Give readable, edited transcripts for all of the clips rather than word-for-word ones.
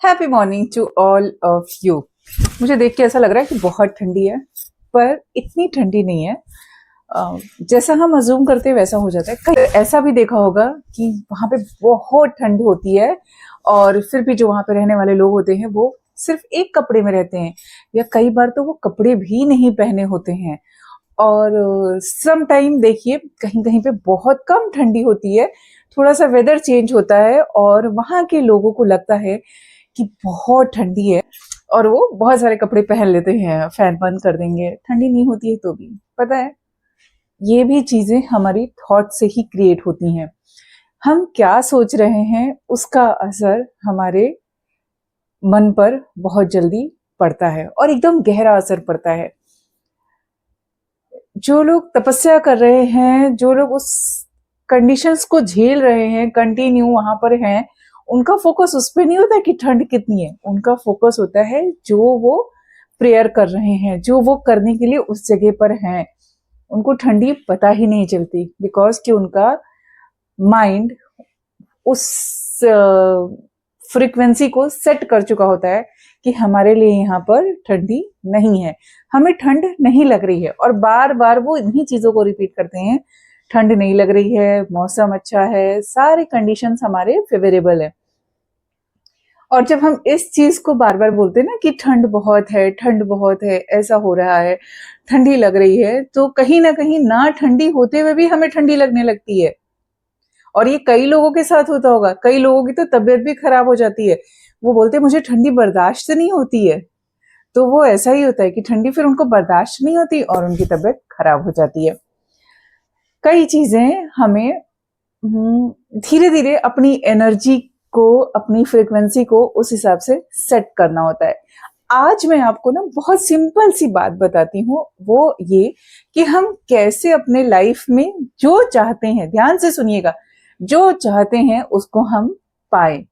Happy morning to all of you. मुझे देख के ऐसा लग रहा है कि बहुत ठंडी है, पर इतनी ठंडी नहीं है। जैसा हम अज्यूम करते हैं वैसा हो जाता है। कहीं ऐसा भी देखा होगा कि वहां पे बहुत ठंड होती है और फिर भी जो वहां पे रहने वाले लोग होते हैं वो सिर्फ एक कपड़े में रहते हैं, या कई बार तो वो कपड़े भी नहीं पहने होते हैं। और सम टाइम देखिए कहीं कहीं पे बहुत कम ठंडी होती है, थोड़ा सा वेदर चेंज होता है और वहां के लोगों को लगता है कि बहुत ठंडी है और वो बहुत सारे कपड़े पहन लेते हैं, फैन बंद कर देंगे, ठंडी नहीं होती है तो भी। पता है, ये भी चीजें हमारी थॉट से ही क्रिएट होती हैं। हम क्या सोच रहे हैं उसका असर हमारे मन पर बहुत जल्दी पड़ता है और एकदम गहरा असर पड़ता है। जो लोग तपस्या कर रहे हैं, जो लोग उस कंडीशंस को झेल रहे हैं, कंटिन्यू वहां पर हैं, उनका फोकस उस पर नहीं होता कि ठंड कितनी है। उनका फोकस होता है जो वो प्रेयर कर रहे हैं, जो वो करने के लिए उस जगह पर हैं। उनको ठंडी पता ही नहीं चलती, बिकॉज कि उनका माइंड उस फ्रीक्वेंसी को सेट कर चुका होता है कि हमारे लिए यहाँ पर ठंडी नहीं है, हमें ठंड नहीं लग रही है। और बार बार वो इन्हीं चीजों को रिपीट करते हैं, ठंड नहीं लग रही है, मौसम अच्छा है, सारे कंडीशंस हमारे फेवरेबल है। और जब हम इस चीज को बार बार बोलते हैं ना कि ठंड बहुत है, ठंड बहुत है, ऐसा हो रहा है, ठंडी लग रही है, तो कहीं ना ठंडी होते हुए भी हमें ठंडी लगने लगती है। और ये कई लोगों के साथ होता होगा, कई लोगों की तो तबीयत भी खराब हो जाती है। वो बोलते हैं मुझे ठंडी बर्दाश्त नहीं होती है, तो वो ऐसा ही होता है कि ठंडी फिर उनको बर्दाश्त नहीं होती और उनकी तबीयत खराब हो जाती है। कई चीजें हमें धीरे धीरे अपनी एनर्जी को, अपनी फ्रीक्वेंसी को उस हिसाब से सेट करना होता है। आज मैं आपको ना बहुत सिंपल सी बात बताती हूँ, वो ये कि हम कैसे अपने लाइफ में जो चाहते हैं, ध्यान से सुनिएगा, जो चाहते हैं उसको हम पाए।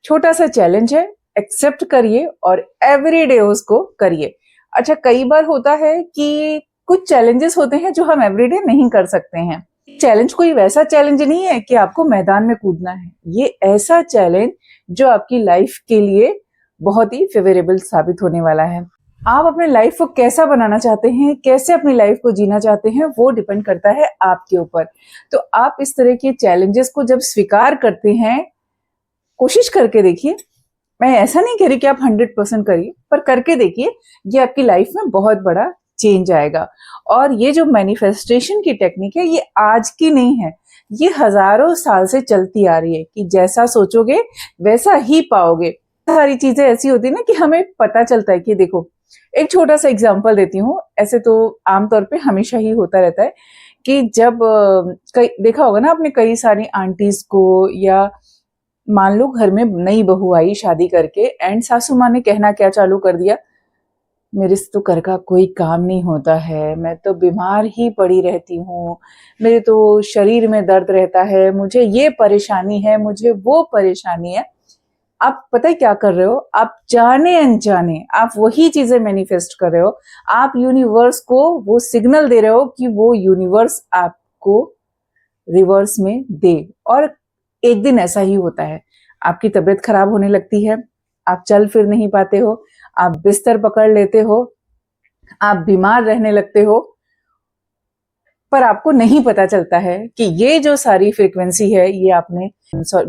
छोटा सा चैलेंज है, एक्सेप्ट करिए और एवरीडे उसको करिए। अच्छा, कई बार होता है कि कुछ चैलेंजेस होते हैं जो हम एवरीडे नहीं कर सकते हैं। चैलेंज कोई वैसा चैलेंज नहीं है कि आपको मैदान में कूदना है, ये ऐसा चैलेंज जो आपकी लाइफ के लिए बहुत ही फेवरेबल साबित होने वाला है। आप अपने लाइफ को कैसा बनाना चाहते हैं, कैसे अपनी लाइफ को जीना चाहते हैं, वो डिपेंड करता है आपके ऊपर। तो आप इस तरह के चैलेंजेस को जब स्वीकार करते हैं, कोशिश करके देखिए। मैं ऐसा नहीं कह रही कि आप 100% करिए, पर करके देखिए, ये आपकी लाइफ में बहुत बड़ा चेंज आएगा। और ये जो मैनिफेस्टेशन की टेक्निक है, ये आज की नहीं है, ये हजारों साल से चलती आ रही है कि जैसा सोचोगे वैसा ही पाओगे। सारी चीजें ऐसी होती है ना कि हमें पता चलता है कि देखो, एक छोटा सा एग्जांपल देती हूँ। ऐसे तो आमतौर पे हमेशा ही होता रहता है कि जब कई देखा होगा ना आपने, कई सारी आंटीज को, या मान लो घर में नई बहू आई शादी करके, एंड सासू माँ ने कहना क्या चालू कर दिया, मेरे से तो घर का कोई काम नहीं होता है, मैं तो बीमार ही पड़ी रहती हूँ, मेरे तो शरीर में दर्द रहता है, मुझे ये परेशानी है, मुझे वो परेशानी है। आप पता है क्या कर रहे हो, आप जाने अनजाने आप वही चीजें मैनिफेस्ट कर रहे हो। आप यूनिवर्स को वो सिग्नल दे रहे हो कि वो यूनिवर्स आपको रिवर्स में दे। और एक दिन ऐसा ही होता है, आपकी तबीयत खराब होने लगती है, आप चल फिर नहीं पाते हो, आप बिस्तर पकड़ लेते हो, आप बीमार रहने लगते हो, पर आपको नहीं पता चलता है कि ये जो सारी फ्रीक्वेंसी है, ये आपने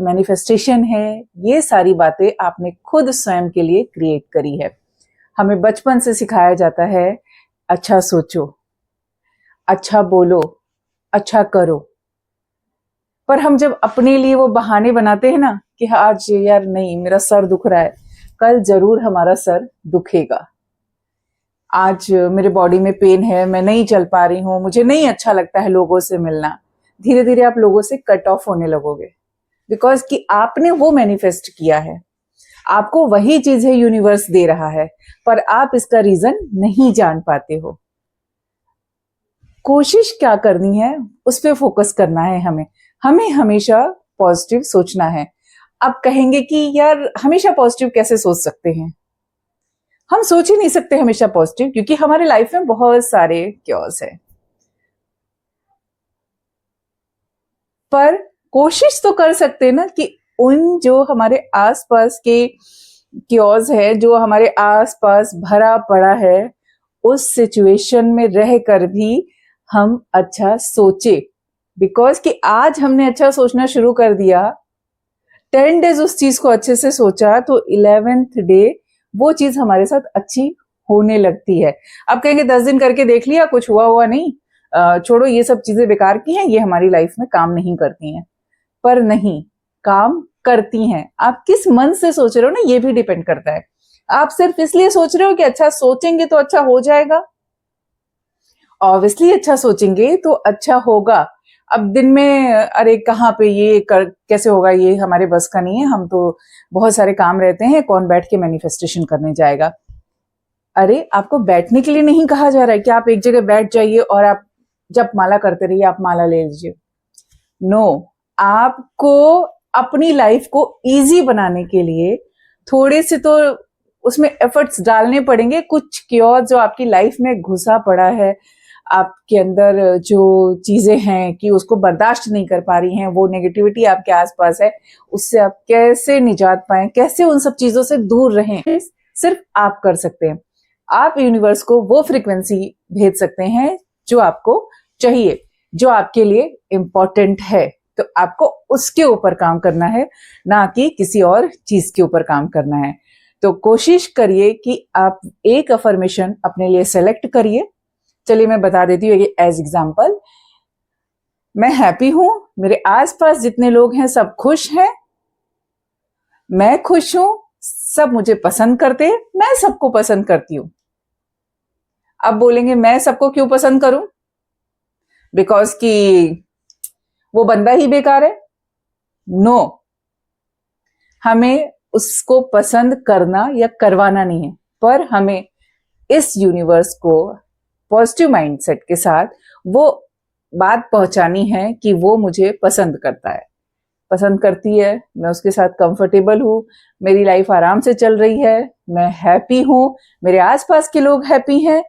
मैनिफेस्टेशन है, ये सारी बातें आपने खुद स्वयं के लिए क्रिएट करी है। हमें बचपन से सिखाया जाता है, अच्छा सोचो, अच्छा बोलो, अच्छा करो। पर हम जब अपने लिए वो बहाने बनाते हैं ना कि आज यार नहीं, मेरा सर दुख रहा है, कल जरूर हमारा सर दुखेगा। आज मेरे बॉडी में पेन है, मैं नहीं चल पा रही हूँ, मुझे नहीं अच्छा लगता है लोगों से मिलना। धीरे धीरे आप लोगों से कट ऑफ होने लगोगे, बिकॉज कि आपने वो मैनिफेस्ट किया है, आपको वही चीज है यूनिवर्स दे रहा है, पर आप इसका रीजन नहीं जान पाते हो। कोशिश क्या करनी है, उस पर फोकस करना है। हमें हमेशा पॉजिटिव सोचना है। आप कहेंगे कि यार हमेशा पॉजिटिव कैसे सोच सकते हैं? हम सोच ही नहीं सकते हमेशा पॉजिटिव, क्योंकि हमारे लाइफ में बहुत सारे क्योर्स है। पर कोशिश तो कर सकते हैं ना कि उन जो हमारे आसपास के क्योज है जो हमारे आसपास भरा पड़ा है, उस सिचुएशन में रह कर भी हम अच्छा सोचे, बिकॉज कि आज हमने अच्छा सोचना शुरू कर दिया, 10 डेज उस चीज को अच्छे से सोचा तो 11th डे वो चीज हमारे साथ अच्छी होने लगती है। अब कहेंगे 10 दिन करके देख लिया, कुछ हुआ नहीं, छोड़ो ये सब चीजें बेकार की हैं, ये हमारी लाइफ में काम नहीं करती हैं। पर नहीं, काम करती हैं। आप किस मन से सोच रहे हो ना, ये भी डिपेंड करता है। आप सिर्फ इसलिए सोच रहे हो कि अच्छा सोचेंगे तो अच्छा हो जाएगा, ऑब्वियसली अच्छा सोचेंगे तो अच्छा होगा। अब दिन में अरे कहाँ पे ये कैसे होगा, ये हमारे बस का नहीं है, हम तो बहुत सारे काम रहते हैं, कौन बैठ के मैनिफेस्टेशन करने जाएगा। अरे आपको बैठने के लिए नहीं कहा जा रहा है कि आप एक जगह बैठ जाइए और आप जब माला करते रहिए, आप माला ले लीजिए। नो, आपको अपनी लाइफ को इजी बनाने के लिए थोड़े से तो उसमें एफर्ट्स डालने पड़ेंगे। कुछ क्योर जो आपकी लाइफ में घुसा पड़ा है, आपके अंदर जो चीजें हैं कि उसको बर्दाश्त नहीं कर पा रही हैं, वो नेगेटिविटी आपके आसपास है, उससे आप कैसे निजात पाएं, कैसे उन सब चीजों से दूर रहें, सिर्फ आप कर सकते हैं। आप यूनिवर्स को वो फ्रीक्वेंसी भेज सकते हैं जो आपको चाहिए, जो आपके लिए इंपॉर्टेंट है। तो आपको उसके ऊपर काम करना है, ना कि किसी और चीज के ऊपर काम करना है। तो कोशिश करिए कि आप एक अफर्मेशन अपने लिए सेलेक्ट करिए। चलिए मैं बता देती हूँ एज एग्जाम्पल। मैं हैप्पी हूं, मेरे आसपास जितने लोग हैं सब खुश हैं, मैं खुश हूं, सब मुझे पसंद करते हैं, मैं सबको पसंद करती हूं। अब बोलेंगे मैं सबको क्यों पसंद करूं, बिकॉज कि वो बंदा ही बेकार है। नो, हमें उसको पसंद करना या करवाना नहीं है, पर हमें इस यूनिवर्स को पॉजिटिव माइंडसेट के साथ वो बात पहुंचानी है कि वो मुझे पसंद करता है, पसंद करती है, मैं उसके साथ कंफर्टेबल हूं, मेरी लाइफ आराम से चल रही है, मैं हैप्पी हूं, मेरे आसपास के लोग हैप्पी हैं।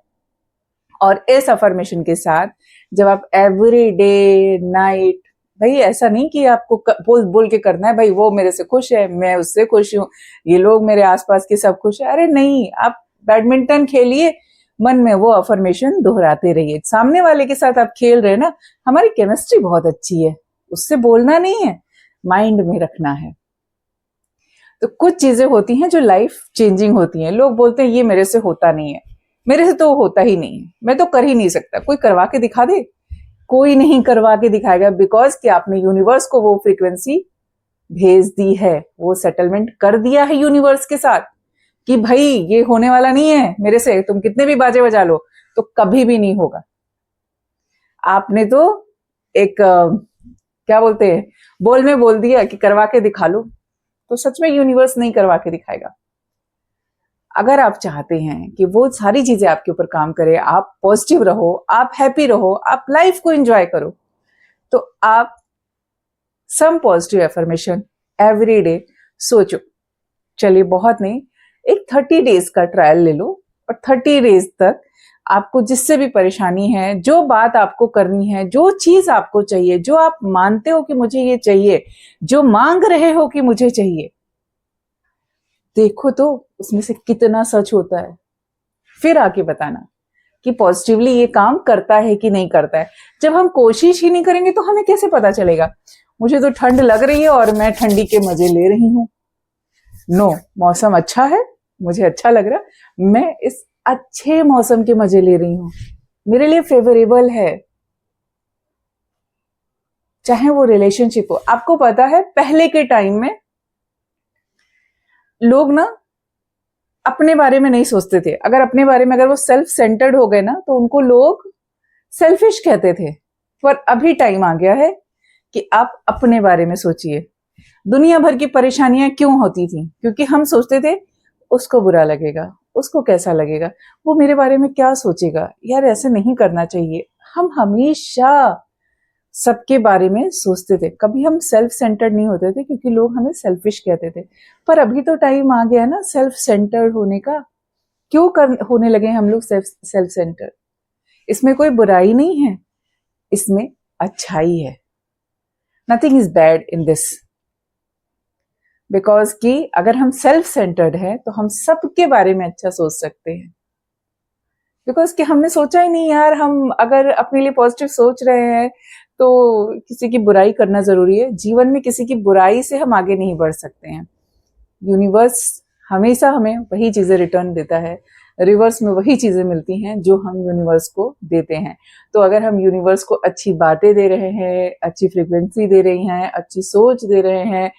और इस अफर्मेशन के साथ जब आप एवरी डे नाइट, भाई ऐसा नहीं कि आपको बोल बोल के करना है भाई वो मेरे से खुश है, मैं उससे खुश हूं, ये लोग मेरे आसपास के सब खुश है। अरे नहीं, आप बैडमिंटन खेलिए, मन में वो अफर्मेशन दोहराते रहिए। सामने वाले के साथ आप खेल रहे ना, हमारी केमिस्ट्री बहुत अच्छी है, उससे बोलना नहीं है, माइंड में रखना है। तो कुछ चीजें होती हैं जो लाइफ चेंजिंग होती हैं। लोग बोलते हैं ये मेरे से होता नहीं है, मेरे से तो होता ही नहीं है, मैं तो कर ही नहीं सकता। कोई करवा के दिखा दे, कोई नहीं करवा के दिखाएगा, बिकॉज कि आपने यूनिवर्स को वो फ्रीक्वेंसी भेज दी है, वो सेटलमेंट कर दिया है यूनिवर्स के साथ कि भाई ये होने वाला नहीं है मेरे से, तुम कितने भी बाजे बजा लो तो कभी भी नहीं होगा। आपने तो एक क्या बोलते हैं, बोल में बोल दिया कि करवा के दिखा लो, तो सच में यूनिवर्स नहीं करवा के दिखाएगा। अगर आप चाहते हैं कि वो सारी चीजें आपके ऊपर काम करे, आप पॉजिटिव रहो, आप हैप्पी रहो, आप लाइफ को एंजॉय करो, तो आप some positive affirmation every day सोचो। चलिए बहुत नहीं, एक 30 डेज का ट्रायल ले लो, और 30 डेज तक आपको जिससे भी परेशानी है, जो बात आपको करनी है, जो चीज आपको चाहिए, जो आप मानते हो कि मुझे ये चाहिए, जो मांग रहे हो कि मुझे चाहिए, देखो तो उसमें से कितना सच होता है। फिर आके बताना कि पॉजिटिवली ये काम करता है कि नहीं करता है। जब हम कोशिश ही नहीं करेंगे तो हमें कैसे पता चलेगा। मुझे तो ठंड लग रही है और मैं ठंडी के मजे ले रही हूं। नो, मौसम अच्छा है, मुझे अच्छा लग रहा, मैं इस अच्छे मौसम के मजे ले रही हूं, मेरे लिए फेवरेबल है। चाहे वो रिलेशनशिप हो, आपको पता है पहले के टाइम में लोग ना अपने बारे में नहीं सोचते थे। अगर अपने बारे में अगर वो सेल्फ सेंटर्ड हो गए ना तो उनको लोग सेल्फिश कहते थे। पर अभी टाइम आ गया है कि आप अपने बारे में सोचिए। दुनिया भर की परेशानियां क्यों होती थी? क्योंकि हम सोचते थे उसको बुरा लगेगा, उसको कैसा लगेगा, वो मेरे बारे में क्या सोचेगा, यार ऐसे नहीं करना चाहिए। हम हमेशा सबके बारे में सोचते थे, कभी हम सेल्फ सेंटर्ड नहीं होते थे क्योंकि लोग हमें सेल्फिश कहते थे। पर अभी तो टाइम आ गया ना सेल्फ सेंटर्ड होने का। क्यों होने लगे हम लोग सेल्फ सेंटर्ड? इसमें कोई बुराई नहीं है, इसमें अच्छाई है। Nothing is bad in this. Because कि अगर हम सेल्फ सेंटर्ड है तो हम सबके बारे में अच्छा सोच सकते हैं। बिकॉज कि हमने सोचा ही नहीं यार, हम अगर अपने लिए पॉजिटिव सोच रहे हैं तो किसी की बुराई करना जरूरी है? जीवन में किसी की बुराई से हम आगे नहीं बढ़ सकते हैं। यूनिवर्स हमेशा हमें वही चीजें रिटर्न देता है, रिवर्स में वही चीजें मिलती हैं जो हम यूनिवर्स को देते हैं। तो अगर हम यूनिवर्स को अच्छी बातें दे रहे हैं, अच्छी फ्रीक्वेंसी दे रही हैं, अच्छी सोच दे रहे हैं,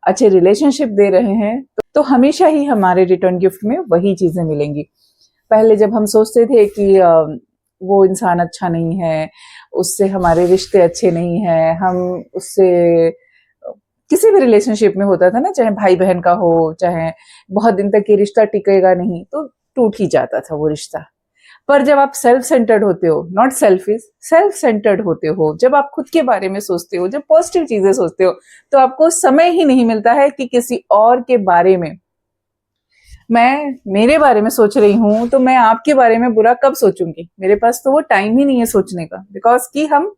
अच्छे रिलेशनशिप दे रहे हैं, तो हमेशा ही हमारे रिटर्न गिफ्ट में वही चीजें मिलेंगी। पहले जब हम सोचते थे कि वो इंसान अच्छा नहीं है, उससे हमारे रिश्ते अच्छे नहीं हैं, हम उससे किसी भी रिलेशनशिप में होता था ना, चाहे भाई बहन का हो, चाहे बहुत दिन तक ये रिश्ता टिकेगा नहीं, तो टूट ही जाता था वो रिश्ता। पर जब आप सेल्फ सेंटर्ड होते हो, नॉट सेल्फिश, सेल्फ सेंटर्ड होते हो, जब आप खुद के बारे में सोचते हो, जब पॉजिटिव चीजें सोचते हो, तो आपको समय ही नहीं मिलता है कि किसी और के बारे में। मैं मेरे बारे में सोच रही हूं तो मैं आपके बारे में बुरा कब सोचूंगी? मेरे पास तो वो टाइम ही नहीं है सोचने का, बिकॉज कि हम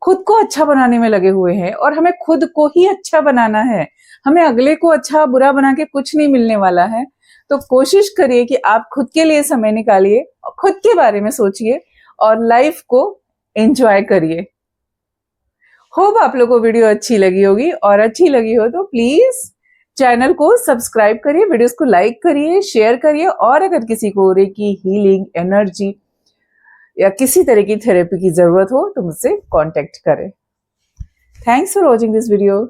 खुद को अच्छा बनाने में लगे हुए हैं और हमें खुद को ही अच्छा बनाना है। हमें अगले को अच्छा बुरा बना के कुछ नहीं मिलने वाला है। तो कोशिश करिए कि आप खुद के लिए समय निकालिए, खुद के बारे में सोचिए और लाइफ को एंजॉय करिए। होप आप लोगों को वीडियो अच्छी लगी होगी, और अच्छी लगी हो तो प्लीज चैनल को सब्सक्राइब करिए, वीडियोस को लाइक करिए, शेयर करिए, और अगर किसी को रेकी, हीलिंग, एनर्जी या किसी तरह की थेरेपी की जरूरत हो तो मुझसे कांटेक्ट करें। Thanks for watching this video.